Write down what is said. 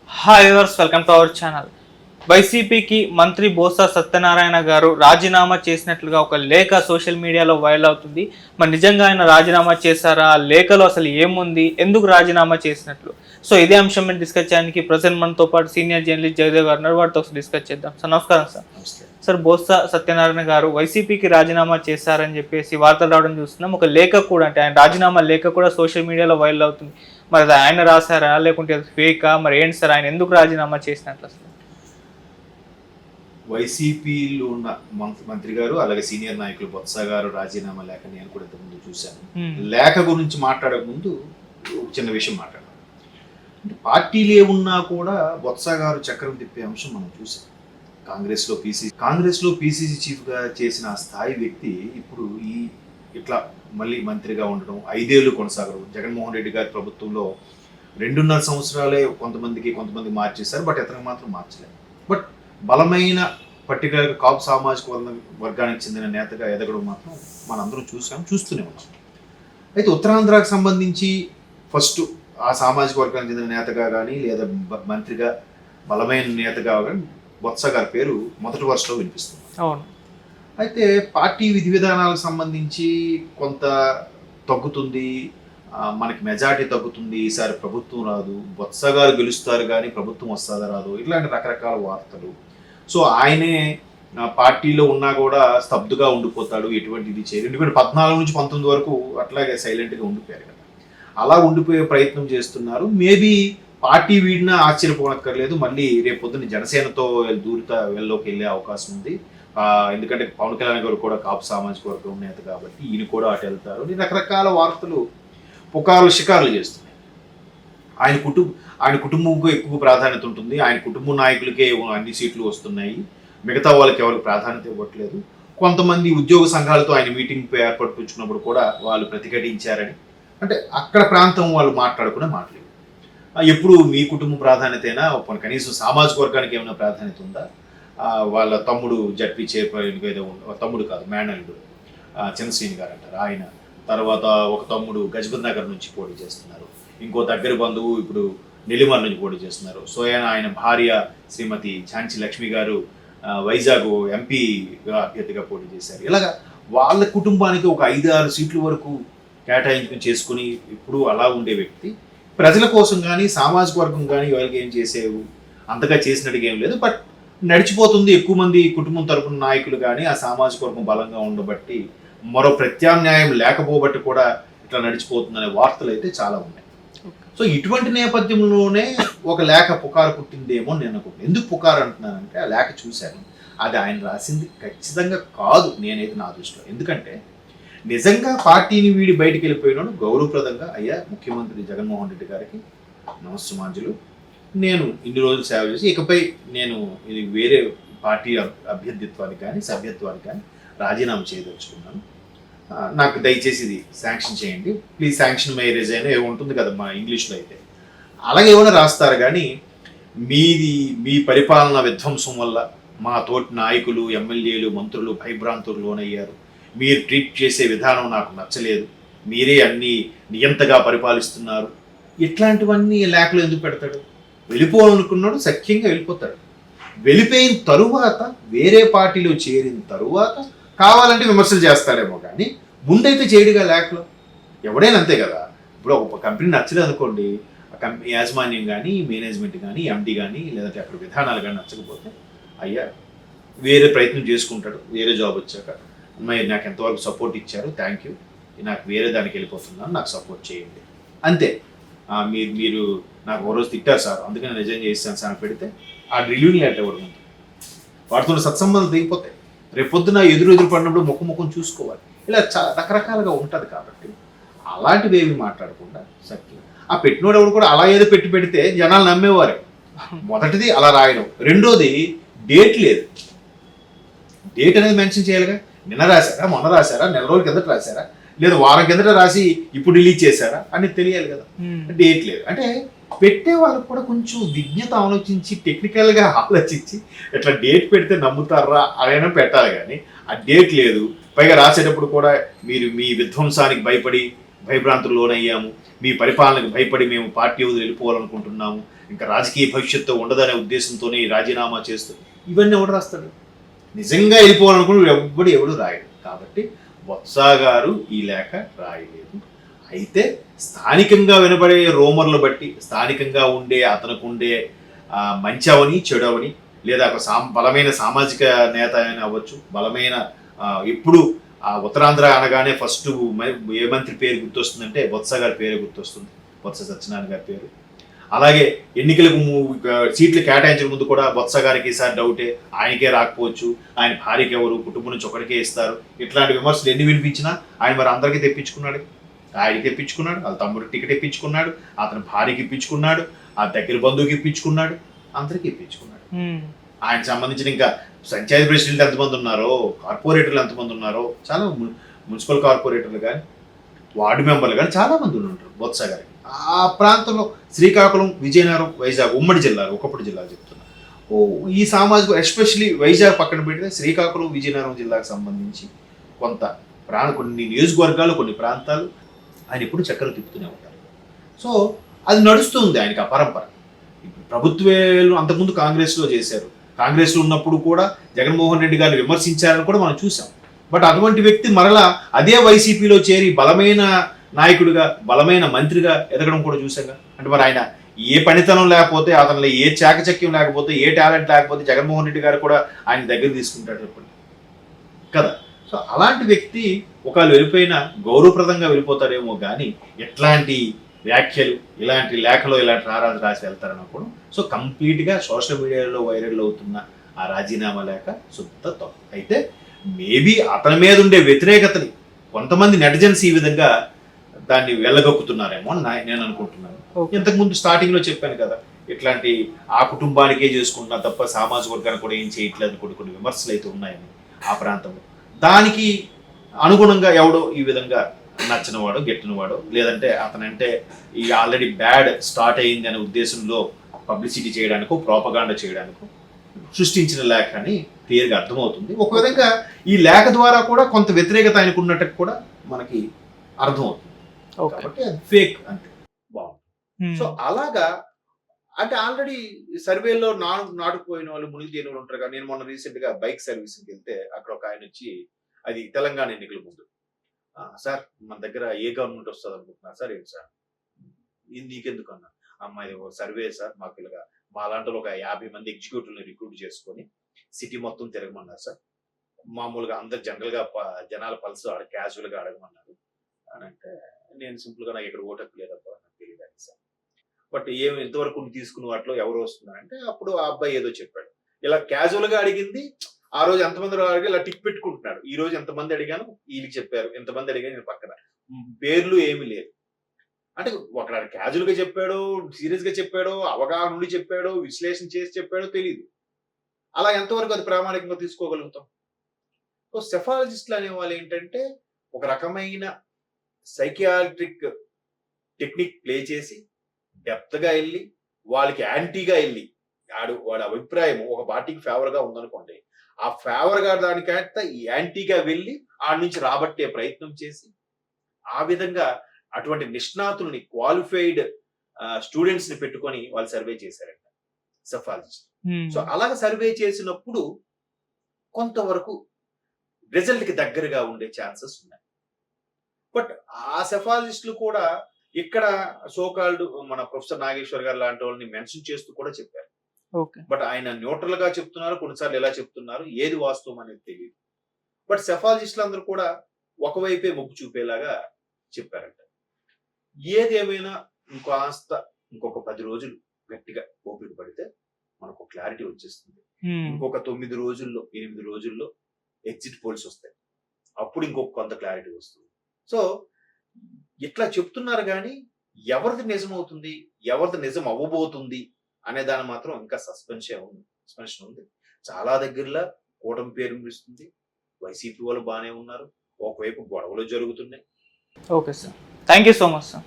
Hi viewers, welcome to our channel. వైసీపీకి మంత్రి బొత్స సత్యనారాయణ గారు రాజీనామా చేసినట్లుగా ఒక లేఖ సోషల్ మీడియాలో వైరల్ అవుతుంది. మరి నిజంగా ఆయన రాజీనామా చేశారా? ఆ లేఖలో అసలు ఏముంది, ఎందుకు రాజీనామా చేసినట్లు? సో ఇదే అంశం మీద డిస్కస్ చేయడానికి ప్రజెంట్ మనతో పాటు సీనియర్ జర్నలిస్ట్ జయదేవ్ గారు ఉన్నారు. వాటితో డిస్కస్ చేద్దాం. సార్ నమస్కారం. సార్ బొత్స సత్యనారాయణ గారు వైసీపీకి రాజీనామా చేశారని చెప్పేసి వార్తలు రావడం చూస్తున్నాం. ఒక లేఖ కూడా, అంటే ఆయన రాజీనామా లేఖ కూడా సోషల్ మీడియాలో వైరల్ అవుతుంది. మరి అది ఆయన రాశారా లేకుంటే ఫేకా? మరి ఏంటి సార్, ఆయన ఎందుకు రాజీనామా చేసినట్లు అసలు? వైసీపీలో ఉన్న మంత్రి గారు అలాగే సీనియర్ నాయకులు బొత్స గారు రాజీనామా లేఖ నేను కూడా ఇంతకుముందు చూశాను. లేఖ గురించి మాట్లాడక ముందు చిన్న విషయం మాట్లాడాలి. అంటే పార్టీలు ఏమున్నా కూడా బొత్స గారు చక్రం తిప్పే అంశం మనం చూసాం. కాంగ్రెస్లో పీసీసీ చీఫ్గా చేసిన ఆ స్థాయి వ్యక్తి ఇప్పుడు ఇట్లా మళ్ళీ మంత్రిగా ఉండడం, 5 ఏళ్ళు కొనసాగడం. జగన్మోహన్ రెడ్డి గారి ప్రభుత్వంలో 2.5 సంవత్సరాలే కొంతమంది మార్చేశారు, బట్ ఇతనికి మాత్రం మార్చలేదు. బట్ బలమైన పర్టికులర్గా కాపు సామాజిక వర్గానికి చెందిన నేతగా ఎదగడం మాత్రం మనందరం చూస్తూనే ఉన్నాం. అయితే ఉత్తరాంధ్రకు సంబంధించి ఫస్ట్ ఆ సామాజిక వర్గానికి చెందిన నేతగా కానీ లేదా మంత్రిగా బలమైన నేతగా కానీ బొత్స గారి పేరు మొదటి వరుసలో వినిపిస్తుంది. అవును. అయితే పార్టీ విధి విధానాలకు సంబంధించి కొంత తగ్గుతుంది, మనకి మెజార్టీ తగ్గుతుంది, ఈసారి ప్రభుత్వం రాదు, బొత్స గారు గెలుస్తారు కానీ ప్రభుత్వం వస్తుందా రాదు, ఇట్లాంటి రకరకాల వార్తలు. సో ఆయనే పార్టీలో ఉన్నా కూడా స్తబ్దుగా ఉండిపోతాడు, ఎటువంటి ఇది చేయరు. ఎందుకంటే 14 నుంచి 19 వరకు అట్లాగే సైలెంట్గా ఉండిపోయారు కదా. అలా ఉండిపోయే ప్రయత్నం చేస్తున్నారు. మేబీ పార్టీ వీడినా ఆశ్చర్యపోనక్కర్లేదు, మళ్ళీ రేపు పొద్దున్న జనసేనతో వెళ్ళలోకి వెళ్ళే అవకాశం ఉంది. ఎందుకంటే పవన్ కళ్యాణ్ గారు కూడా కాపు సామాజిక వర్గం నేత కాబట్టి ఈయన కూడా అటు వెళ్తారు. రకరకాల వార్తలు పుకార్లు షికారులు చేస్తున్నాయి. ఆయన కుటుంబంకు ఎక్కువ ప్రాధాన్యత ఉంటుంది, ఆయన కుటుంబ నాయకులకే అన్ని సీట్లు వస్తున్నాయి, మిగతా వాళ్ళకి ఎవరికి ప్రాధాన్యత ఇవ్వట్లేదు. కొంతమంది ఉద్యోగ సంఘాలతో ఆయన మీటింగ్ ఏర్పరచుకున్నప్పుడు కూడా వాళ్ళు ప్రతిఘటించారని, అంటే అక్కడ ప్రాంతం వాళ్ళు మాట్లాడుకునే మాటలు. ఎప్పుడు మీ కుటుంబ ప్రాధాన్యతైనా కనీసం సామాజిక వర్గానికి ఏమైనా ప్రాధాన్యత ఉందా? వాళ్ళ తమ్ముడు జడ్పీ చైర్మన్ ఏదో తమ్ముడు కాదు, మేనల్లుడు చంద్రశ్రీని గారు అంటారు ఆయన. తర్వాత ఒక తమ్ముడు గజపతి నగర్ నుంచి పోటీ చేస్తున్నారు, ఇంకో దగ్గర బంధువు ఇప్పుడు నెల్లిమర్ నుంచి పోటీ చేస్తున్నారు. సో ఆయన భార్య శ్రీమతి ఝాన్సీ లక్ష్మి గారు వైజాగ్ ఎంపీగా అభ్యర్థిగా పోటీ చేశారు. ఇలాగా వాళ్ళ కుటుంబానికి ఒక 5-6 సీట్ల వరకు కేటాయించుకుని చేసుకుని ఇప్పుడు అలా ఉండే వ్యక్తి ప్రజల కోసం కానీ సామాజిక వర్గం కానీ ఎవరికి ఏం చేసేవు అంతగా చేసినట్టుగా ఏం లేదు. బట్ నడిచిపోతుంది. ఎక్కువ మంది కుటుంబం తరపున నాయకులు కానీ ఆ సామాజిక వర్గం బలంగా ఉండబట్టి, మరో ప్రత్యామ్నాయం లేకపోబట్టి కూడా ఇట్లా నడిచిపోతుందనే వార్తలు అయితే చాలా ఉన్నాయి. సో ఇటువంటి నేపథ్యంలోనే ఒక లేఖ పుకారు పుట్టిందేమో నేను అనుకుంటున్నాను. ఎందుకు పుకారు అంటున్నానంటే, ఆ లేఖ చూశాను, అది ఆయన రాసింది ఖచ్చితంగా కాదు నేనైతే నా దృష్టిలో. ఎందుకంటే నిజంగా పార్టీని వీడి బయటికి వెళ్ళిపోయినాడు గౌరవప్రదంగా, అయ్యా ముఖ్యమంత్రి జగన్మోహన్ రెడ్డి గారికి నమస్సుమాంజలు, నేను ఇన్ని రోజులు సేవ చేసి ఇకపై నేను ఇది వేరే పార్టీ అభ్యర్థిత్వానికి కానీ సభ్యత్వానికి కానీ రాజీనామా చేయదలుచుకున్నాను, నాకు దయచేసి ఇది శాంక్షన్ చేయండి, ప్లీజ్ శాంక్షన్ మై రిజైన్ ఏమో ఉంటుంది కదా మా ఇంగ్లీష్లో. అయితే అలాగే ఏమైనా రాస్తారు కానీ మీ పరిపాలన విధ్వంసం వల్ల మా తోటి నాయకులు, ఎమ్మెల్యేలు, మంత్రులు భయభ్రాంతులు లోనయ్యారు, మీరు ట్రీట్ చేసే విధానం నాకు నచ్చలేదు, మీరే అన్ని నియంతగా పరిపాలిస్తున్నారు, ఇట్లాంటివన్నీ లేఖలు ఎందుకు పెడతాడు? వెళ్ళిపోవాలనుకున్నాడు, సఖ్యంగా వెళ్ళిపోతాడు. వెళ్ళిపోయిన తరువాత వేరే పార్టీలో చేరిన తరువాత కావాలంటే విమర్శలు చేస్తాడేమో, కానీ ముందైతే చేయడుగా లేఖలో. ఎవడైనా అంతే కదా. ఇప్పుడు ఒక కంపెనీ నచ్చలేదు అనుకోండి, ఆ కంపెనీ యాజమాన్యం కానీ మేనేజ్మెంట్ కానీ ఎండి కానీ లేదంటే అక్కడ విధానాలు కానీ నచ్చకపోతే అయ్యా వేరే ప్రయత్నం చేసుకుంటాడు. వేరే జాబ్ వచ్చాక అమ్మాయి నాకు ఎంతవరకు సపోర్ట్ ఇచ్చారు, థ్యాంక్ యూ, నాకు వేరే దానికి వెళ్ళిపోతున్నాను, నాకు సపోర్ట్ చేయండి అంతే. మీరు నాకు ఓ రోజు తిట్టారు సార్, అందుకని రిజైన్ చేస్తాను సార్ పెడితే ఆ రిలీవింగ్ లెటర్ ఇవ్వడం ఉంటుంది. వాటితో సత్సంబంధాలు దిగిపోతాయి. రేపొద్దున ఎదురు పడినప్పుడు ముఖం చూసుకోవాలి. ఇలా రకరకాలుగా ఉంటుంది. కాబట్టి అలాంటివి ఏమి మాట్లాడకుండా సత్యం. ఆ పెట్టినోడు ఎవడు కూడా అలా ఏదో పెడితే జనాలు నమ్మేవారు. మొదటిది అలా రాయడం, రెండోది డేట్ లేదు. డేట్ అనేది మెన్షన్ చేయాలిగా. నిన్న రాశారా, మొన్న రాశారా, నెల రోజుల కిందట రాశారా, లేదా వారం కిందట రాసి ఇప్పుడు రిలీజ్ చేశారా అని తెలియాలి కదా. డేట్ లేదు అంటే పెట్టే వాళ్ళకు కూడా కొంచెం విజ్ఞత ఆలోచించి టెక్నికల్గా ఆలోచించి ఇట్లా డేట్ పెడితే నమ్ముతారా అయినా పెట్టాలి. కానీ ఆ డేట్ లేదు. పైగా రాసేటప్పుడు కూడా మీరు మీ విధ్వంసానికి భయపడి భయభ్రాంతులు లోనయ్యాము, మీ పరిపాలనకు భయపడి మేము పార్టీ వదిలి వెళ్ళిపోవాలనుకుంటున్నాము, ఇంకా రాజకీయ భవిష్యత్తు ఉండదనే ఉద్దేశంతోనే ఈ రాజీనామా చేస్తూ ఇవన్నీ ఎవడు రాస్తాడు? నిజంగా వెళ్ళిపోవాలనుకుని ఎవడు రాయడు. కాబట్టి బొత్స గారు ఈ లేఖ రాయలేదు. అయితే స్థానికంగా వినబడే రూమర్లు బట్టి, స్థానికంగా ఉండే అతనికి ఉండే మంచి అవని చెడు అవని, లేదా ఒక బలమైన సామాజిక నేత అని అవ్వచ్చు, బలమైన ఎప్పుడు ఉత్తరాంధ్ర అనగానే ఫస్ట్ ఏ మంత్రి పేరు గుర్తొస్తుందంటే బొత్స గారి పేరు గుర్తొస్తుంది, బొత్స సత్యనారాయణ గారి పేరు. అలాగే ఎన్నికలకు సీట్లు కేటాయించక ముందు కూడా బొత్స గారికి ఈసారి డౌటే, ఆయనకే రాకపోవచ్చు, ఆయన భార్యకి ఎవరు, కుటుంబం నుంచి ఒకరికే ఇస్తారు, ఇట్లాంటి విమర్శలు ఎన్ని వినిపించినా ఆయన మరి అందరికీ తెప్పించుకున్నాడు. ఆయనకి తెప్పించుకున్నాడు, వాళ్ళ తమ్ముడికి టికెట్ ఇప్పించుకున్నాడు, అతని భార్యకి ఇప్పించుకున్నాడు, ఆ దగ్గర బంధువుకి ఇప్పించుకున్నాడు, అందరికీ ఇప్పించుకున్నాడు. ఆయనకు సంబంధించిన ఇంకా పంచాయతీ ప్రెసిడెంట్ ఎంతమంది ఉన్నారో, కార్పొరేటర్లు ఎంతమంది ఉన్నారో, చాలా మున్సిపల్ కార్పొరేటర్లు కానీ వార్డు మెంబర్లు కానీ చాలా మంది ఉంటారు బొత్స గారికి. ఆ ప్రాంతంలో శ్రీకాకుళం, విజయనగరం, వైజాగ్ ఉమ్మడి జిల్లాలు, ఒకప్పుడు జిల్లాలు చెప్తున్నా, ఈ సామాజిక ఎస్పెషలీ వైజాగ్ పక్కన పెడితే శ్రీకాకుళం, విజయనగరం జిల్లాకు సంబంధించి కొంత కొన్ని నియోజకవర్గాలు, కొన్ని ప్రాంతాలు ఆయన ఎప్పుడు చక్కలు తిప్పుతూనే ఉంటారు. సో అది నడుస్తుంది ఆయనకి ఆ పరంపర. ఇప్పుడు ప్రభుత్వాలు అంతకుముందు కాంగ్రెస్లో చేశారు, కాంగ్రెస్లో ఉన్నప్పుడు కూడా జగన్మోహన్ రెడ్డి గారిని విమర్శించారని కూడా మనం చూసాం. బట్ అటువంటి వ్యక్తి మరలా అదే వైసీపీలో చేరి బలమైన నాయకుడిగా, బలమైన మంత్రిగా ఎదగడం కూడా చూసాగా. అంటే మరి ఆయన ఏ పనితనం లేకపోతే, అతనిలో ఏ చాకచక్యం లేకపోతే, ఏ టాలెంట్ లేకపోతే జగన్మోహన్ రెడ్డి గారు కూడా ఆయన దగ్గర తీసుకుంటాడు చెప్పండి కదా. సో అలాంటి వ్యక్తి ఒకవేళ వెళ్ళిపోయినా గౌరవప్రదంగా వెళ్ళిపోతారేమో కానీ ఎట్లాంటి వ్యాఖ్యలు, ఇలాంటి లేఖలో ఇలాంటి రారాజు రాసి వెళ్తారన్నప్పుడు సో కంప్లీట్గా సోషల్ మీడియాలో వైరల్ అవుతున్న ఆ రాజీనామా లేఖ శుద్ధ తప్పు. అయితే మేబీ అతని మీద ఉండే వ్యతిరేకతని కొంతమంది నెటిజన్స్ ఈ విధంగా దాన్ని వెళ్ళగొక్కుతున్నారేమో అని నేను అనుకుంటున్నాను. ఇంతకుముందు స్టార్టింగ్లో చెప్పాను కదా, ఇట్లాంటి ఆ కుటుంబానికే చేసుకుంటున్నా తప్ప సామాజిక వర్గానికి కూడా ఏం చేయట్లేదు కొన్ని విమర్శలు అయితే ఉన్నాయని ఆ ప్రాంతంలో. దానికి అనుగుణంగా ఎవడో ఈ విధంగా నచ్చినవాడో, గెట్టినవాడో, లేదంటే అతనంటే ఈ ఆల్రెడీ బ్యాడ్ స్టార్ట్ అయ్యింది అనే ఉద్దేశంలో పబ్లిసిటీ చేయడానికో, ప్రోపగాండా చేయడానికో సృష్టించిన లేఖ అని క్లియర్గా అర్థమవుతుంది. ఒక విధంగా ఈ లేఖ ద్వారా కూడా కొంత వ్యతిరేకత ఆయనకు ఉన్నట్టు కూడా మనకి అర్థమవుతుంది. కాబట్టి అది ఫేక్ అంటే బాగుంది. సో అలాగా అంటే ఆల్రెడీ సర్వేలో నాటుకుపోయిన వాళ్ళు, మునిగి తేని వాళ్ళు ఉంటారు కదా. నేను మొన్న రీసెంట్ గా బైక్ సర్వీసింగ్కి వెళ్తే అక్కడ ఒక ఆయన వచ్చి, అది తెలంగాణ ఎన్నికల ముందు, సార్ మన దగ్గర ఏ గవర్నమెంట్ వస్తుంది అనుకుంటున్నారు సార్, ఏంటి సార్ నీకెందుకు అన్నా, అమ్మాయి సర్వే సార్, మాకు ఇలాగా మా లాంటి ఒక 50 మంది ఎగ్జిక్యూటివ్ని రిక్రూట్ చేసుకొని సిటీ మొత్తం తిరగమన్నారు సార్. మామూలుగా అందరు జనాల పల్స్ క్యాజువల్ గా అడగమన్నారు అని అంటే, నేను సింపుల్ గా నాకు ఇక్కడ ఓటకు లేదబ్బా, నాకు తెలియదు సార్. బట్ ఏమి ఇంతవరకు తీసుకున్న వాటిలో ఎవరు వస్తున్నారంటే అప్పుడు ఆ అబ్బాయి ఏదో చెప్పాడు. ఇలా క్యాజువల్ గా అడిగింది, ఆ రోజు ఎంతమంది అడిగి ఇలా టిక్ పెట్టుకుంటున్నాడు. ఈ రోజు ఎంతమంది అడిగాను వీళ్ళకి చెప్పారు, ఎంతమంది అడిగాను నేను పక్కన, పేర్లు ఏమి లేదు. అంటే ఒక క్యాజువల్ గా చెప్పాడో, సీరియస్ గా చెప్పాడో, అవగాహన నుండి చెప్పాడో, విశ్లేషణ చేసి చెప్పాడో తెలియదు. అలా ఎంతవరకు అది ప్రామాణికంగా తీసుకోగలుగుతాం? సో సెఫాలజిస్టులు అనే వాళ్ళు ఏంటంటే ఒక రకమైన సైకియాట్రిక్ టెక్నిక్ ప్లే చేసి డెప్త్ గా వెళ్ళి వాళ్ళకి యాంటీగా వెళ్ళి వాడి అభిప్రాయం ఒక పార్టీకి ఫేవర్ గా ఉందనుకోండి, ఆ ఫేవర్ గా దానికంటే యాంటీగా వెళ్ళి ఆ నుంచి రాబట్టే ప్రయత్నం చేసి ఆ విధంగా అటువంటి నిష్ణాతుల్ని, క్వాలిఫైడ్ స్టూడెంట్స్ ని పెట్టుకొని వాళ్ళు సర్వే చేశారంట సెఫాలజిస్ట్. సో అలాగ సర్వే చేసినప్పుడు కొంతవరకు రిజల్ట్ కి దగ్గరగా ఉండే ఛాన్సెస్ ఉన్నాయి. బట్ ఆ సెఫాలజిస్టులు కూడా ఇక్కడ సోకాల్డ్ మన ప్రొఫెసర్ నాగేశ్వర్ గారు లాంటి వాళ్ళని మెన్షన్ చేస్తూ కూడా చెప్పారు. బట్ ఆయన న్యూట్రల్ గా చెప్తున్నారు, కొన్నిసార్లు ఎలా చెప్తున్నారు, ఏది వాస్తవం అనేది తెలియదు. బట్ సెఫాలజిస్టులు అందరూ కూడా ఒకవైపే మొగ్గు చూపేలాగా చెప్పారంట. ఏది ఏమైనా ఇంకొక 10 రోజులు గట్టిగా ఓపిక పడితే మనకు క్లారిటీ వచ్చేస్తుంది. ఇంకొక 9 రోజుల్లో 8 రోజుల్లో ఎగ్జిట్ పోల్స్ వస్తాయి. అప్పుడు ఇంకొక కొంత క్లారిటీ వస్తుంది. సో ఇట్లా చెప్తున్నారు కానీ ఎవరిది నిజం అవుతుంది, ఎవరిది నిజం అవ్వబోతుంది అనే దాని మాత్రం ఇంకా సస్పెన్షన్ ఉంది. చాలా దగ్గరలో కూటమి పేరు వినిపిస్తుంది, వైసీపీ వాళ్ళు బాగానే ఉన్నారు, ఒకవైపు గొడవలు జరుగుతున్నాయి. Okay sir, thank you so much sir.